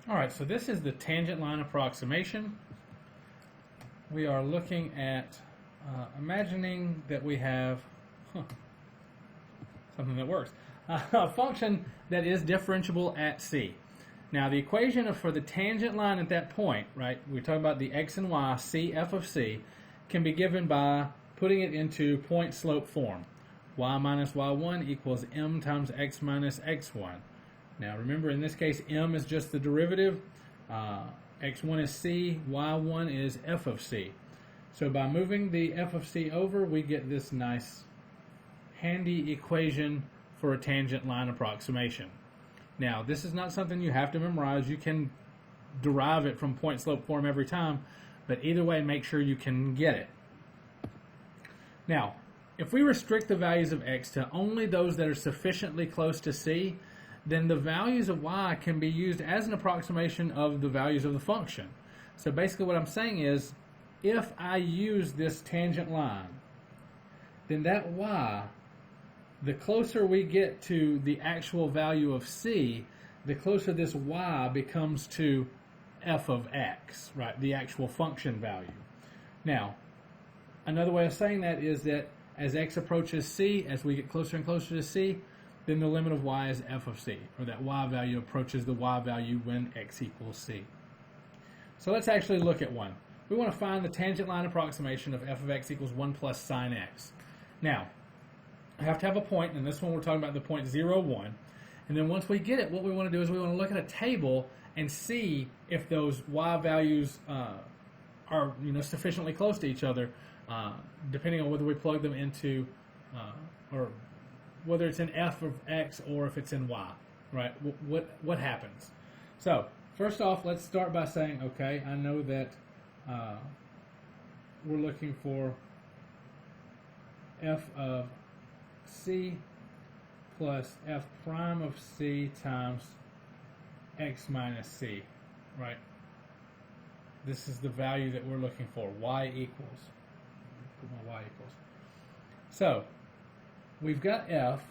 Alright, so this is the tangent line approximation. We are looking at imagining that we have something that works. A function that is differentiable at c. Now the equation for the tangent line at that point, right, we're talking about the x and y, c f of c, can be given by putting it into point slope form. Y minus y1 equals m times x minus x1. Now remember, in this case, m is just the derivative, x1 is c, y1 is f of c. So by moving the f of c over, we get this nice handy equation for a tangent line approximation. Now this is not something you have to memorize. You can derive it from point slope form every time, but either way, make sure you can get it. Now, if we restrict the values of x to only those that are sufficiently close to c, then the values of y can be used as an approximation of the values of the function. So basically what I'm saying is, if I use this tangent line, then that y, the closer we get to the actual value of c, the closer this y becomes to f of x, right, the actual function value. Now, another way of saying that is that as x approaches c, as we get closer and closer to c, then the limit of y is f of c, or that y value approaches the y value when x equals c. So let's actually look at one. We want to find the tangent line approximation of f of x equals 1 plus sine x. Now, I have to have a point, and this one we're talking about the point 0, 1. And then once we get it, what we want to do is we want to look at a table and see if those y values are sufficiently close to each other, depending on whether we plug them into, or whether it's in f of x or if it's in y, right? What happens? So first off, let's start by saying, okay, I know that we're looking for f of c plus f prime of c times x minus c, right? This is the value that we're looking for, y equals. Put my y equals. So we've got f.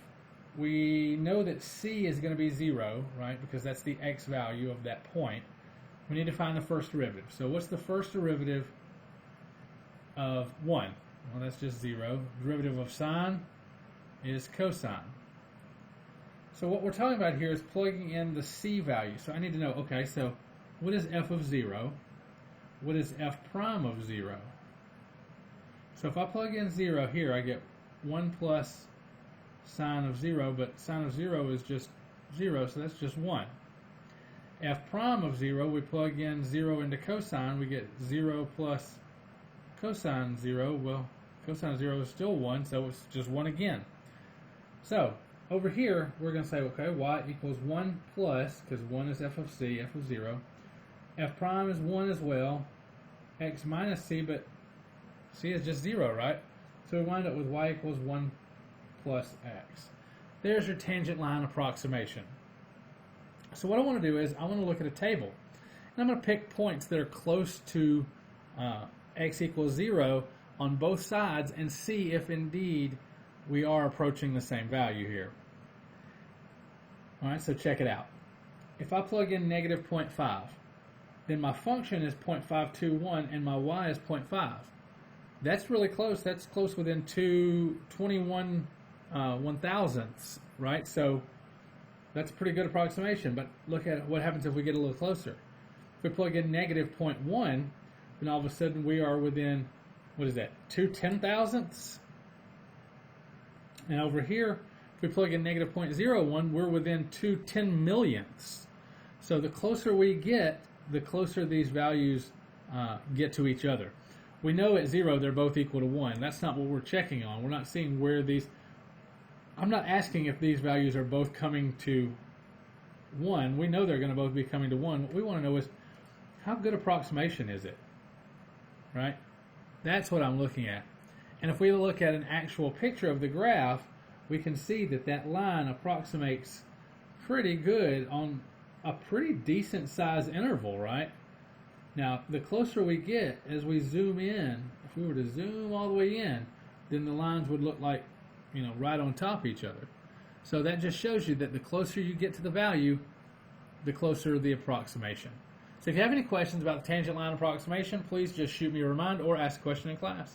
We know that c is going to be 0, right, because that's the x value of that point. We need to find the first derivative. So what's the first derivative of 1? Well, that's just 0. Derivative of sine is cosine. So what we're talking about here is plugging in the c value. So I need to know, okay, so what is f of 0? What is f prime of 0? So if I plug in 0 here, I get 1 plus sine of 0, but sine of 0 is just 0, so that's just 1. F prime of 0, we plug in 0 into cosine, we get 0 plus cosine 0. Well, cosine 0 is still 1, so it's just 1 again. So over here, we're going to say, okay, y equals 1 plus, because 1 is f of c, f of 0. F prime is 1 as well, x minus c, but c is just 0, right? So we wind up with y equals 1 plus x. There's your tangent line approximation. So what I want to do is I want to look at a table. And I'm going to pick points that are close to x equals 0 on both sides and see if indeed we are approaching the same value here. Alright, so check it out. If I plug in negative 0.5, then my function is 0.521 and my y is 0.5. That's really close. That's close within 21 one-thousandths, right? So that's a pretty good approximation, but look at what happens if we get a little closer. If we plug in negative 0.1, then all of a sudden we are within, what is that, 2 ten-thousandths? And over here, if we plug in negative 0.01, we're within 2 ten-millionths. So the closer we get, the closer these values get to each other. We know at 0 they're both equal to 1. That's not what we're checking on. We're not seeing where these... I'm not asking if these values are both coming to 1. We know they're going to both be coming to 1. What we want to know is, how good approximation is it? Right? That's what I'm looking at. And if we look at an actual picture of the graph, we can see that that line approximates pretty good on a pretty decent size interval, right? Now, the closer we get as we zoom in, if we were to zoom all the way in, then the lines would look like, right on top of each other. So that just shows you that the closer you get to the value, the closer the approximation. So if you have any questions about the tangent line approximation, please just shoot me a reminder or ask a question in class.